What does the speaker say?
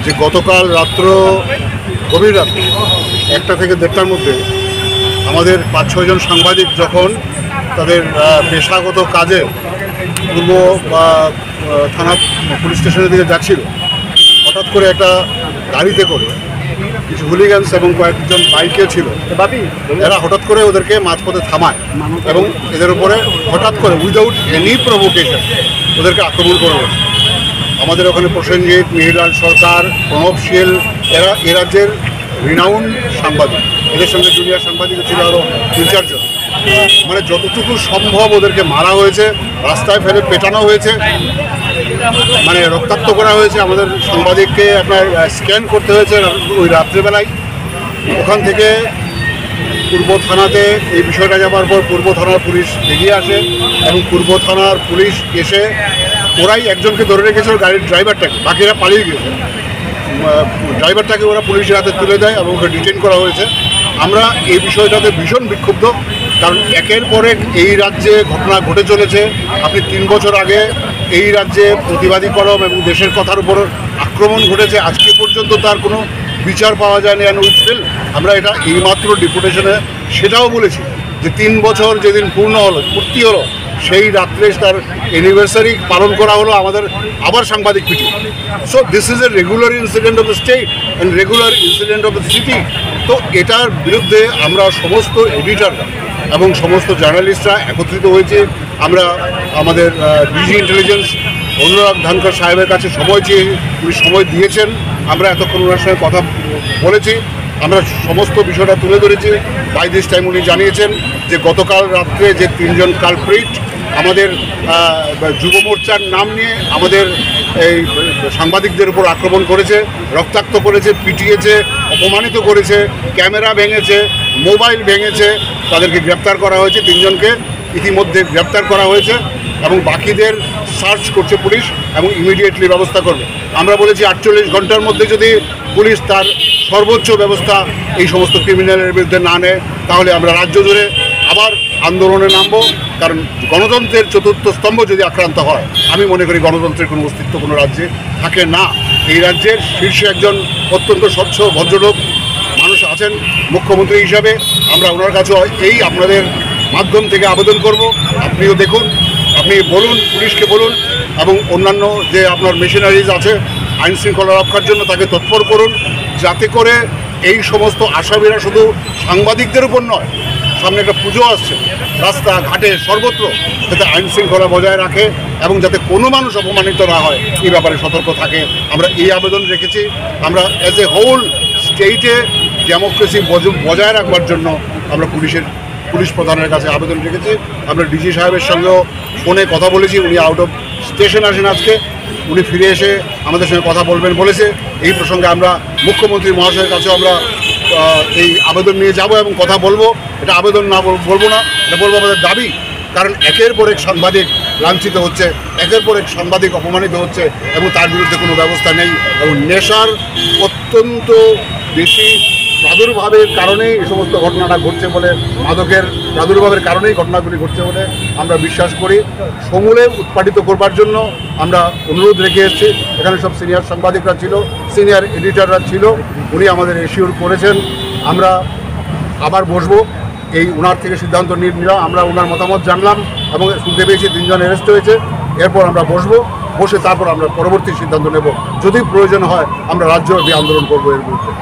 যে গতকাল রাত্র গভীর রাত্রে 1টা থেকে 1:30টার মধ্যে আমাদের 5-6 জন সাংবাদিক যখন তাদের পেশাগত কাজে পূর্ব বা থানা পুলিশ স্টেশনের দিকে যাচ্ছিল, হঠাৎ করে একটা গাড়িতে করে কিছু হুলিগানস এবং কয়েকজন বাইকে ছিল, এরা হঠাৎ করে ওদেরকে মাঝপথে থামায় এবং এদের উপরে হঠাৎ করে উইদাউট এনি প্রভোকেশন ওদেরকে আক্রমণ করে বসে। আমাদের ওখানে প্রসেনজিৎ, মিহিরলাল সরকার, প্রণব শীল, এরা এ রাজ্যের রিনাউন্ড সাংবাদিক, এদের সঙ্গে জুনিয়র সাংবাদিক ছিল আরও 3-4 জন। মানে যতটুকু সম্ভব ওদেরকে মারা হয়েছে, রাস্তায় ফেলে পেটানো হয়েছে, মানে রক্তাক্ত করা হয়েছে। আমাদের সাংবাদিককে আপনার স্ক্যান করতে হয়েছে ওই রাত্রেবেলায়। ওখান থেকে পূর্ব থানাতে এই বিষয়টা যাওয়ার পর পূর্ব থানার পুলিশ এগিয়ে আসে এবং পূর্ব থানার পুলিশ এসে ওরাই একজনকে ধরে রেখেছিল, গাড়ির ড্রাইভারটাকে, বাকিরা পালিয়ে গিয়েছে। ড্রাইভারটাকে ওরা পুলিশের হাতে তুলে দেয় এবং ওকে ডিটেইন করা হয়েছে। আমরা এই বিষয়টাতে ভীষণ বিক্ষুব্ধ, কারণ একের পর এক এই রাজ্যে ঘটনা ঘটে চলেছে। আপনি 3 বছর আগে এই রাজ্যে প্রতিবাদীকরণ এবং দেশের কথার উপর আক্রমণ ঘটেছে, আজকে পর্যন্ত তার কোনো বিচার পাওয়া যায়নি। অ্যান্ড উইথ স্টিল আমরা এটা এইমাত্র ডেপুটেশনে সেটাও বলেছি যে 3 বছর যেদিন পূর্তি হলো সেই রাত্রে তার অ্যানিভার্সারি পালন করা হলো, আমাদের আবার সাংবাদিক পিটি। So this is a regular incident of the state and regular incident of the city. তো এটার বিরুদ্ধে আমরা সমস্ত এডিটররা এবং সমস্ত জার্নালিস্টরা একত্রিত হয়েছে। আমরা আমাদের ডিজি ইন্টেলিজেন্স অনুরাগ ধানকর সাহেবের কাছে সময় চেয়ে উনি সময় দিয়েছেন। আমরা এতক্ষণ ওনার সঙ্গে কথা বলেছি, আমরা সমস্ত বিষয়টা তুলে ধরেছি। বাই দিস টাইম উনি জানিয়েছেন যে গতকাল রাত্রে যে 3 জন কালপ্রিট আমাদের যুব মোর্চার নাম নিয়ে আমাদের এই সাংবাদিকদের উপর আক্রমণ করেছে, রক্তাক্ত করেছে, পিটিয়েছে, অপমানিত করেছে, ক্যামেরা ভেঙেছে, মোবাইল ভেঙেছে, তাদেরকে গ্রেপ্তার করা হয়েছে। 3 জনকে ইতিমধ্যে গ্রেপ্তার করা হয়েছে এবং বাকিদের সার্চ করছে পুলিশ এবং ইমিডিয়েটলি ব্যবস্থা করবে। আমরা বলেছি 48 ঘন্টার মধ্যে যদি পুলিশ তার সর্বোচ্চ ব্যবস্থা এই সমস্ত ক্রিমিনালের বিরুদ্ধে না নেয়, তাহলে আমরা রাজ্য জুড়ে আবার আন্দোলনে নামব। কারণ গণতন্ত্রের 4র্থ স্তম্ভ যদি আক্রান্ত হয়, আমি মনে করি গণতন্ত্রের কোনো অস্তিত্ব কোনো রাজ্যে থাকে না। এই রাজ্যের শীর্ষে একজন অত্যন্ত স্বচ্ছ ভদ্রলোক মানুষ আছেন মুখ্যমন্ত্রী হিসাবে। আমরা ওনার কাছেও এই আপনাদের মাধ্যম থেকে আবেদন করব, আপনিও দেখুন, আপনি বলুন, পুলিশকে বলুন এবং অন্যান্য যে আপনার মেশিনারিজ আছে আইন শৃঙ্খলা রক্ষার জন্য তাকে তৎপর করুন, যাতে করে এই সমস্ত আসামিরা শুধু সাংবাদিকদের উপর নয়, সামনে একটা পুজো আসছে, রাস্তা ঘাটে সর্বত্র যাতে আইন শৃঙ্খলা বজায় রাখে এবং যাতে কোনো মানুষ অপমানিত না হয় এই ব্যাপারে সতর্ক থাকে। আমরা এই আবেদন রেখেছি। আমরা অ্যাজ এ হোল স্টেটে ডেমোক্রেসি বজায় রাখবার জন্য আমরা পুলিশ প্রধানের কাছে আবেদন রেখেছি। আমরা ডিজি সাহেবের সঙ্গেও ফোনে কথা বলেছি, উনি আউট অফ স্টেশন আসেন আজকে, উনি ফিরে এসে আমাদের সঙ্গে কথা বলবেন বলেছে। এই প্রসঙ্গে আমরা মুখ্যমন্ত্রী মহাশয়ের কাছেও আমরা এই আবেদন নিয়ে যাব এবং কথা বলবো। এটা আবেদন না বলবো না, এটা বলবো আমাদের দাবি। কারণ একের পর এক সাংবাদিক লাঞ্ছিত হচ্ছে, একের পর এক সাংবাদিক অপমানিত হচ্ছে এবং তার বিরুদ্ধে কোনো ব্যবস্থা নেই। এবং নেশার অত্যন্ত বেশি প্রাদুর্ভাবের কারণেই এই সমস্ত ঘটনাটা ঘটছে বলে, মাদকের প্রাদুর্ভাবের কারণেই ঘটনাগুলি ঘটছে বলে আমরা বিশ্বাস করি। সমূলে উৎপাদিত করবার জন্য আমরা অনুরোধ রেখে এসেছি। এখানে সব সিনিয়র সাংবাদিকরা ছিল, সিনিয়র এডিটররা ছিল, উনি আমাদের এশিওর করেছেন। আমরা আবার বসবো, এই ওনার থেকে সিদ্ধান্ত নিলাম, আমরা ওনার মতামত জানলাম এবং শুনতে পেয়েছি 3 জন অ্যারেস্ট হয়েছে। এরপর আমরা বসে তারপর আমরা পরবর্তী সিদ্ধান্ত নেব। যদি প্রয়োজন হয় আমরা রাজ্যব্যাপী আন্দোলন করবো এর বিরুদ্ধে।